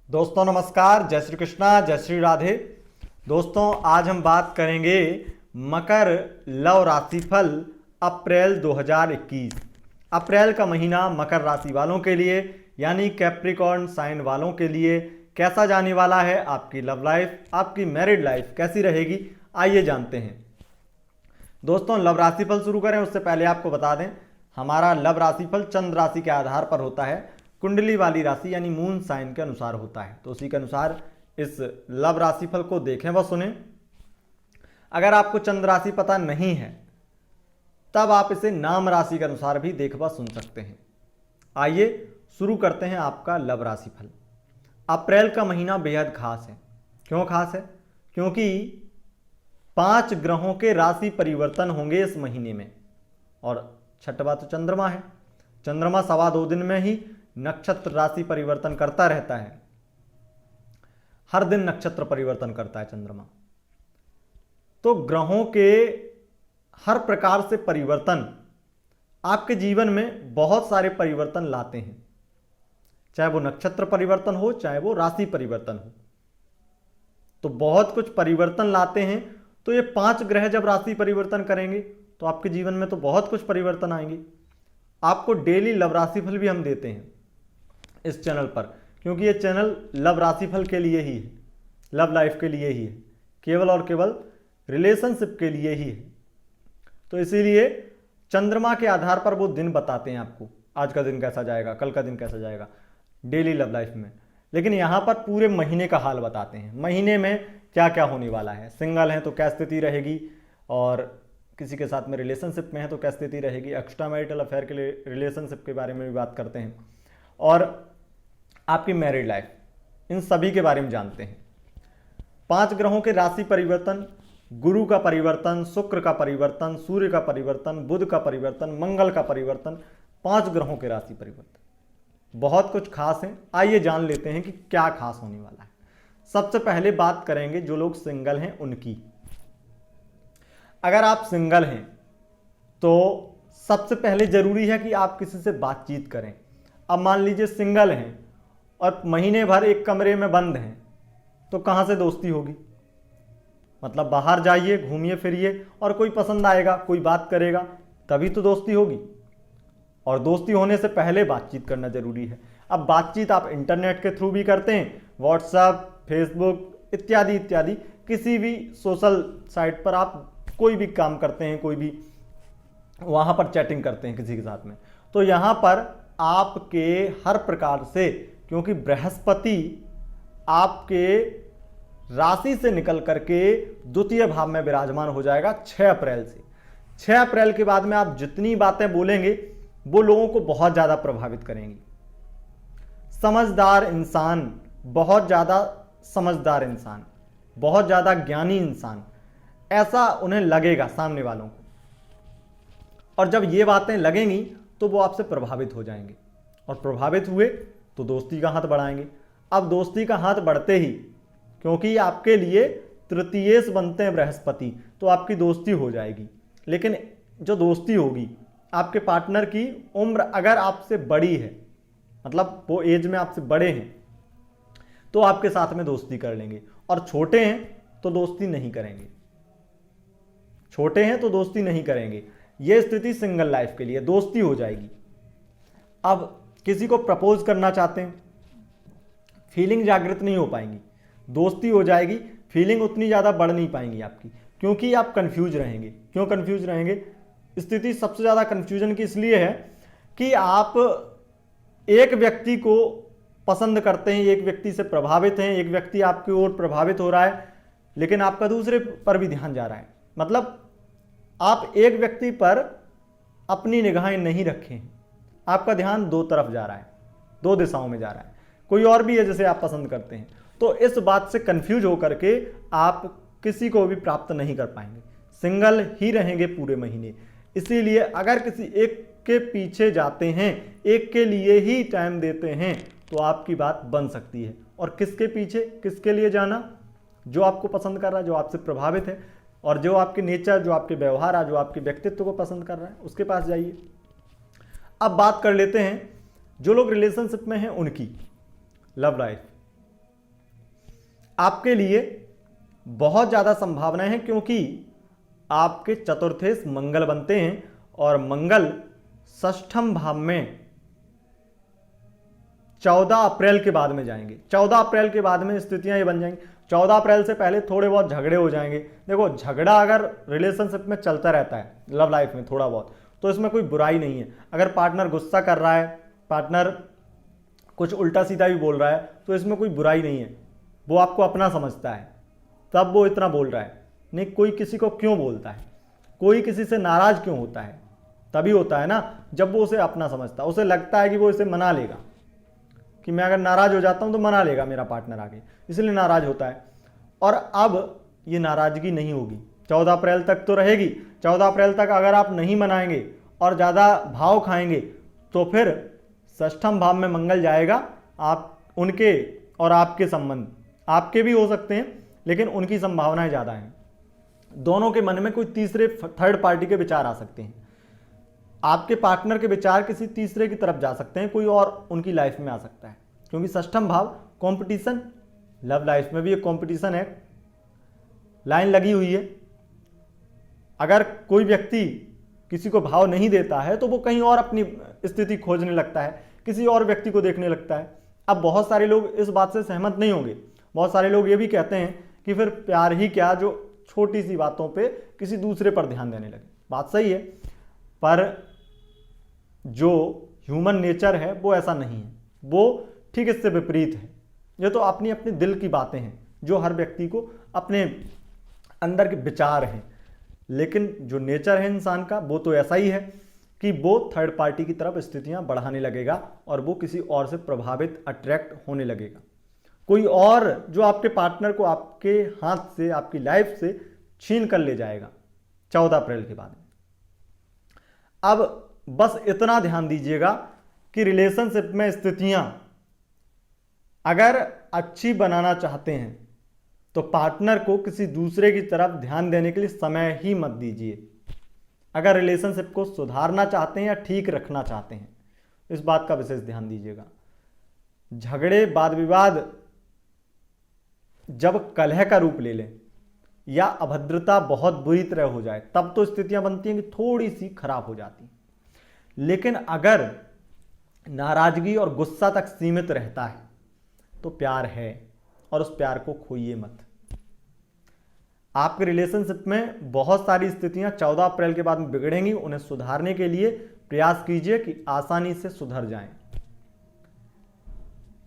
दोस्तों नमस्कार, जय श्री कृष्णा, जय श्री राधे। दोस्तों आज हम बात करेंगे मकर लव राशिफल अप्रैल 2021। अप्रैल का महीना मकर राशि वालों के लिए यानी कैप्रिकॉर्न साइन वालों के लिए कैसा जाने वाला है। आपकी लव लाइफ, आपकी मैरिड लाइफ कैसी रहेगी, आइए जानते हैं। दोस्तों लव राशिफल शुरू करें उससे पहले आपको बता दें, हमारा लव राशिफल चंद्र राशि के आधार पर होता है, कुंडली वाली राशि यानी मून साइन के अनुसार होता है। तो उसी के अनुसार इस लव राशिफल को देखें व सुने। अगर आपको चंद्र राशि पता नहीं है तब आप इसे नाम राशि के अनुसार भी देख व सुन सकते हैं। आइए शुरू करते हैं आपका लव राशिफल। अप्रैल का महीना बेहद खास है। क्यों खास है? क्योंकि 5 ग्रहों के राशि परिवर्तन होंगे इस महीने में, और छठवां तो चंद्रमा है। चंद्रमा 2.25 दिन में ही नक्षत्र राशि परिवर्तन करता रहता है। हर दिन नक्षत्र परिवर्तन करता है चंद्रमा। तो ग्रहों के हर प्रकार से परिवर्तन आपके जीवन में बहुत सारे परिवर्तन लाते हैं, चाहे वो नक्षत्र परिवर्तन हो, चाहे वो राशि परिवर्तन हो। तो बहुत कुछ परिवर्तन लाते हैं। तो ये 5 ग्रह जब राशि परिवर्तन करेंगे तो आपके जीवन में तो बहुत कुछ परिवर्तन आएंगे। आपको डेली लव राशिफल भी हम देते हैं इस चैनल पर, क्योंकि ये चैनल लव राशिफल के लिए ही है, लव लाइफ के लिए ही है, केवल और केवल रिलेशनशिप के लिए ही है। तो इसीलिए चंद्रमा के आधार पर वो दिन बताते हैं आपको, आज का दिन कैसा जाएगा, कल का दिन कैसा जाएगा डेली लव लाइफ में। लेकिन यहाँ पर पूरे महीने का हाल बताते हैं, महीने में क्या क्या होने वाला है। सिंगल हैं तो क्या स्थिति रहेगी, और किसी के साथ में रिलेशनशिप में है तो क्या स्थिति रहेगी। एक्स्ट्रा मैरिटल अफेयर के लिए रिलेशनशिप के बारे में भी बात करते हैं, और आपकी मैरिड लाइफ, इन सभी के बारे में जानते हैं। 5 ग्रहों के राशि परिवर्तन, गुरु का परिवर्तन, शुक्र का परिवर्तन, सूर्य का परिवर्तन, बुध का परिवर्तन, मंगल का परिवर्तन, 5 ग्रहों के राशि परिवर्तन, बहुत कुछ खास है। आइए जान लेते हैं कि क्या खास होने वाला है। सबसे पहले बात करेंगे जो लोग सिंगल हैं उनकी। अगर आप सिंगल हैं तो सबसे पहले जरूरी है कि आप किसी से बातचीत करें। अब मान लीजिए सिंगल हैं और महीने भर एक कमरे में बंद हैं, तो कहाँ से दोस्ती होगी। मतलब बाहर जाइए, घूमिए फिरिए, और कोई पसंद आएगा, कोई बात करेगा, तभी तो दोस्ती होगी। और दोस्ती होने से पहले बातचीत करना जरूरी है। अब बातचीत आप इंटरनेट के थ्रू भी करते हैं, व्हाट्सएप, फेसबुक इत्यादि इत्यादि, किसी भी सोशल साइट पर आप कोई भी काम करते हैं, कोई भी वहाँ पर चैटिंग करते हैं किसी के साथ में, तो यहाँ पर आपके हर प्रकार से, क्योंकि बृहस्पति आपके राशि से निकल करके द्वितीय भाव में विराजमान हो जाएगा 6 अप्रैल से। 6 अप्रैल के बाद में आप जितनी बातें बोलेंगे वो लोगों को बहुत ज़्यादा प्रभावित करेंगी। समझदार इंसान, बहुत ज़्यादा समझदार इंसान, बहुत ज़्यादा ज्ञानी इंसान, ऐसा उन्हें लगेगा सामने वालों को। और जब ये बातें लगेंगी तो वो आपसे प्रभावित हो जाएंगे, और प्रभावित हुए तो दोस्ती का हाथ बढ़ाएंगे। अब दोस्ती का हाथ बढ़ते ही, क्योंकि आपके लिए तृतीयेश बनते हैं बृहस्पति, तो आपकी दोस्ती हो जाएगी। लेकिन जो दोस्ती होगी, आपके पार्टनर की उम्र अगर आपसे बड़ी है, मतलब वो एज में आपसे बड़े हैं, तो आपके साथ में दोस्ती कर लेंगे, और छोटे हैं तो दोस्ती नहीं करेंगे। छोटे हैं तो दोस्ती नहीं करेंगे। यह स्थिति सिंगल लाइफ के लिए, दोस्ती हो जाएगी। अब किसी को प्रपोज करना चाहते हैं, फीलिंग जागृत नहीं हो पाएंगी, दोस्ती हो जाएगी, फीलिंग उतनी ज़्यादा बढ़ नहीं पाएंगी आपकी, क्योंकि आप कंफ्यूज रहेंगे। क्यों कंफ्यूज रहेंगे? स्थिति सबसे ज़्यादा कंफ्यूजन की इसलिए है कि आप एक व्यक्ति को पसंद करते हैं, एक व्यक्ति से प्रभावित हैं, एक व्यक्ति आपकी ओर प्रभावित हो रहा है, लेकिन आपका दूसरे पर भी ध्यान जा रहा है। मतलब आप एक व्यक्ति पर अपनी निगाहें नहीं रखे हैं, आपका ध्यान 2 तरफ जा रहा है, 2 दिशाओं में जा रहा है। कोई और भी है जिसे आप पसंद करते हैं, तो इस बात से कंफ्यूज होकर के आप किसी को भी प्राप्त नहीं कर पाएंगे, सिंगल ही रहेंगे पूरे महीने। इसीलिए अगर किसी एक के पीछे जाते हैं, एक के लिए ही टाइम देते हैं, तो आपकी बात बन सकती है। और किसके पीछे, किसके लिए जाना? जो आपको पसंद कर रहा है, जो आपसे प्रभावित है, और जो आपके नेचर, जो आपके व्यवहार है, जो आपके व्यक्तित्व को पसंद कर रहा है, उसके पास जाइए। अब बात कर लेते हैं जो लोग रिलेशनशिप में हैं उनकी लव लाइफ। आपके लिए बहुत ज़्यादा संभावनाएं हैं, क्योंकि आपके चतुर्थेश मंगल बनते हैं और मंगल षष्ठम भाव में 14 अप्रैल के बाद में जाएंगे। 14 अप्रैल के बाद में स्थितियां ये बन जाएंगी। 14 अप्रैल से पहले थोड़े बहुत झगड़े हो जाएंगे। देखो, झगड़ा अगर रिलेशनशिप में चलता रहता है, लव लाइफ में थोड़ा बहुत, तो इसमें कोई बुराई नहीं है। अगर पार्टनर गुस्सा कर रहा है, पार्टनर कुछ उल्टा सीधा भी बोल रहा है, तो इसमें कोई बुराई नहीं है। वो आपको अपना समझता है, तब वो इतना बोल रहा है। नहीं, कोई किसी को क्यों बोलता है, कोई किसी से नाराज क्यों होता है, तभी होता है ना जब वो उसे अपना समझता है। उसे लगता है कि वो इसे मना लेगा, कि मैं अगर नाराज हो जाता हूं तो मना लेगा मेरा पार्टनर आगे, इसलिए नाराज होता है। और अब ये नाराजगी नहीं होगी, 14 अप्रैल तक तो रहेगी। 14 अप्रैल तक अगर आप नहीं मनाएंगे और ज़्यादा भाव खाएंगे तो फिर षष्ठम भाव में मंगल जाएगा। आप उनके और आपके संबंध, आपके भी हो सकते हैं लेकिन उनकी संभावनाएं ज़्यादा हैं। दोनों के मन में कोई तीसरे थर्ड पार्टी के विचार आ सकते हैं। आपके पार्टनर के विचार किसी तीसरे की तरफ जा सकते हैं, कोई और उनकी लाइफ में आ सकता है, क्योंकि षष्ठम भाव कंपटीशन, लव लाइफ में भी एक कंपटीशन है, लाइन लगी हुई है। अगर कोई व्यक्ति किसी को भाव नहीं देता है तो वो कहीं और अपनी स्थिति खोजने लगता है, किसी और व्यक्ति को देखने लगता है। अब बहुत सारे लोग इस बात से सहमत नहीं होंगे। बहुत सारे लोग ये भी कहते हैं कि फिर प्यार ही क्या, जो छोटी सी बातों पे किसी दूसरे पर ध्यान देने लगे। बात सही है, पर जो ह्यूमन नेचर है वो ऐसा नहीं है, वो ठीक इससे विपरीत है। ये तो अपनी अपनी दिल की बातें हैं, जो हर व्यक्ति को अपने अंदर के विचार हैं। लेकिन जो नेचर है इंसान का, वो तो ऐसा ही है कि वो थर्ड पार्टी की तरफ स्थितियां बढ़ाने लगेगा और वो किसी और से प्रभावित, अट्रैक्ट होने लगेगा। कोई और जो आपके पार्टनर को आपके हाथ से, आपकी लाइफ से छीन कर ले जाएगा 14 अप्रैल के बाद। अब बस इतना ध्यान दीजिएगा कि रिलेशनशिप में स्थितियां अगर अच्छी बनाना चाहते हैं तो पार्टनर को किसी दूसरे की तरफ ध्यान देने के लिए समय ही मत दीजिए। अगर रिलेशनशिप को सुधारना चाहते हैं या ठीक रखना चाहते हैं, इस बात का विशेष ध्यान दीजिएगा। झगड़े, वाद विवाद जब कलह का रूप ले लें या अभद्रता बहुत बुरी तरह हो जाए, तब तो स्थितियां बनती हैं कि थोड़ी सी खराब हो जाती हैं। लेकिन अगर नाराजगी और गुस्सा तक सीमित रहता है तो प्यार है, और उस प्यार को खोइए मत। आपके रिलेशनशिप में बहुत सारी स्थितियां 14 अप्रैल के बाद में बिगड़ेंगी। उन्हें सुधारने के लिए प्रयास कीजिए कि आसानी से सुधर जाएं,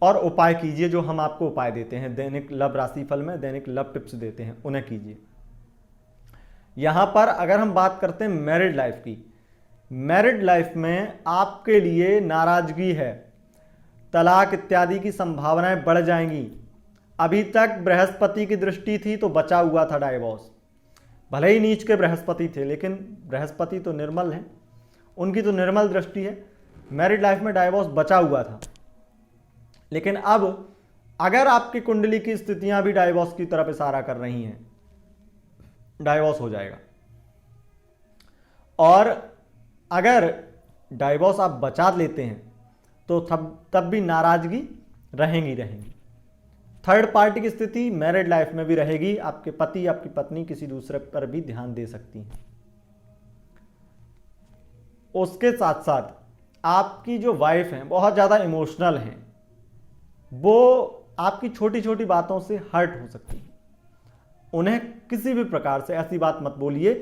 और उपाय कीजिए जो हम आपको उपाय देते हैं दैनिक लव राशिफल में, दैनिक लव टिप्स देते हैं, उन्हें कीजिए। यहां पर अगर हम बात करते हैं मैरिड लाइफ की, मैरिड लाइफ में आपके लिए नाराजगी है, तलाक इत्यादि की संभावनाएं बढ़ जाएंगी। अभी तक बृहस्पति की दृष्टि थी तो बचा हुआ था डाइवोर्स। भले ही नीच के बृहस्पति थे, लेकिन बृहस्पति तो निर्मल है, उनकी तो निर्मल दृष्टि है। मैरिड लाइफ में डाइवोर्स बचा हुआ था, लेकिन अब अगर आपकी कुंडली की स्थितियां भी डाइवोर्स की तरफ इशारा कर रही हैं, डाइवोर्स हो जाएगा। और अगर डाइवोर्स आप बचा लेते हैं तो तब भी नाराजगी रहेंगी। थर्ड पार्टी की स्थिति मैरिड लाइफ में भी रहेगी। आपके पति, आपकी पत्नी किसी दूसरे पर भी ध्यान दे सकती हैं। उसके साथ साथ आपकी जो वाइफ है बहुत ज्यादा इमोशनल हैं, वो आपकी छोटी छोटी बातों से हर्ट हो सकती है। उन्हें किसी भी प्रकार से ऐसी बात मत बोलिए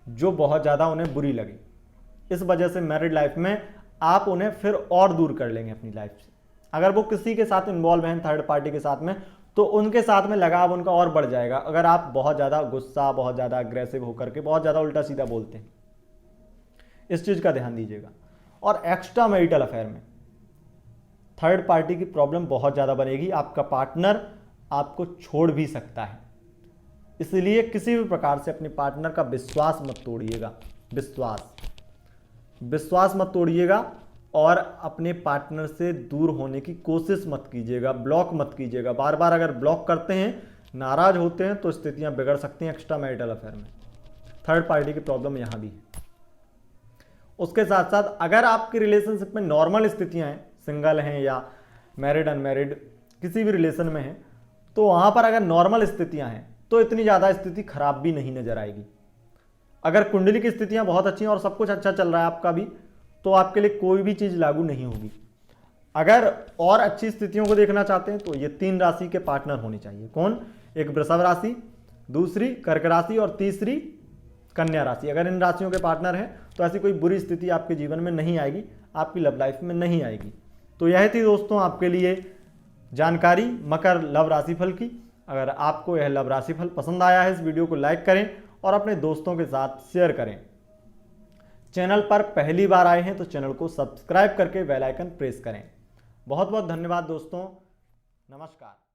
जो बहुत ज्यादा उन्हें बुरी लगे। इस वजह से मैरिड लाइफ में आप उन्हें फिर और दूर कर लेंगे अपनी लाइफ से। अगर वो किसी के साथ इन्वॉल्व हैं, थर्ड पार्टी के साथ में, तो उनके साथ में लगाव उनका और बढ़ जाएगा। अगर आप बहुत ज़्यादा गुस्सा, बहुत ज़्यादा अग्रेसिव होकर के बहुत ज़्यादा उल्टा सीधा बोलते हैं, इस चीज़ का ध्यान दीजिएगा। और एक्स्ट्रा मैरिटल अफेयर में थर्ड पार्टी की प्रॉब्लम बहुत ज़्यादा बनेगी। आपका पार्टनर आपको छोड़ भी सकता है, इसलिए किसी भी प्रकार से अपने पार्टनर का विश्वास मत तोड़िएगा। विश्वास मत तोड़िएगा और अपने पार्टनर से दूर होने की कोशिश मत कीजिएगा, ब्लॉक मत कीजिएगा। बार बार अगर ब्लॉक करते हैं, नाराज होते हैं, तो स्थितियां बिगड़ सकती हैं एक्स्ट्रा मैरिटल अफेयर में। थर्ड पार्टी की प्रॉब्लम यहां भी है। उसके साथ साथ अगर आपकी रिलेशनशिप में नॉर्मल स्थितियां हैं, सिंगल हैं या मैरिड अनमैरिड किसी भी रिलेशन में हैं, तो वहाँ पर अगर नॉर्मल स्थितियाँ हैं तो इतनी ज़्यादा स्थिति खराब भी नहीं नजर आएगी। अगर कुंडली की स्थितियाँ बहुत अच्छी हैं और सब कुछ अच्छा चल रहा है आपका भी, तो आपके लिए कोई भी चीज़ लागू नहीं होगी। अगर और अच्छी स्थितियों को देखना चाहते हैं तो ये 3 राशि के पार्टनर होने चाहिए। कौन? एक वृषभ राशि, दूसरी कर्क राशि और तीसरी कन्या राशि। अगर इन राशियों के पार्टनर हैं तो ऐसी कोई बुरी स्थिति आपके जीवन में नहीं आएगी, आपकी लव लाइफ में नहीं आएगी। तो यह थी दोस्तों आपके लिए जानकारी मकर लव राशिफल की। अगर आपको यह लव राशिफल पसंद आया है, इस वीडियो को लाइक करें और अपने दोस्तों के साथ शेयर करें। चैनल पर पहली बार आए हैं तो चैनल को सब्सक्राइब करके बेल आइकन प्रेस करें। बहुत बहुत धन्यवाद दोस्तों, नमस्कार।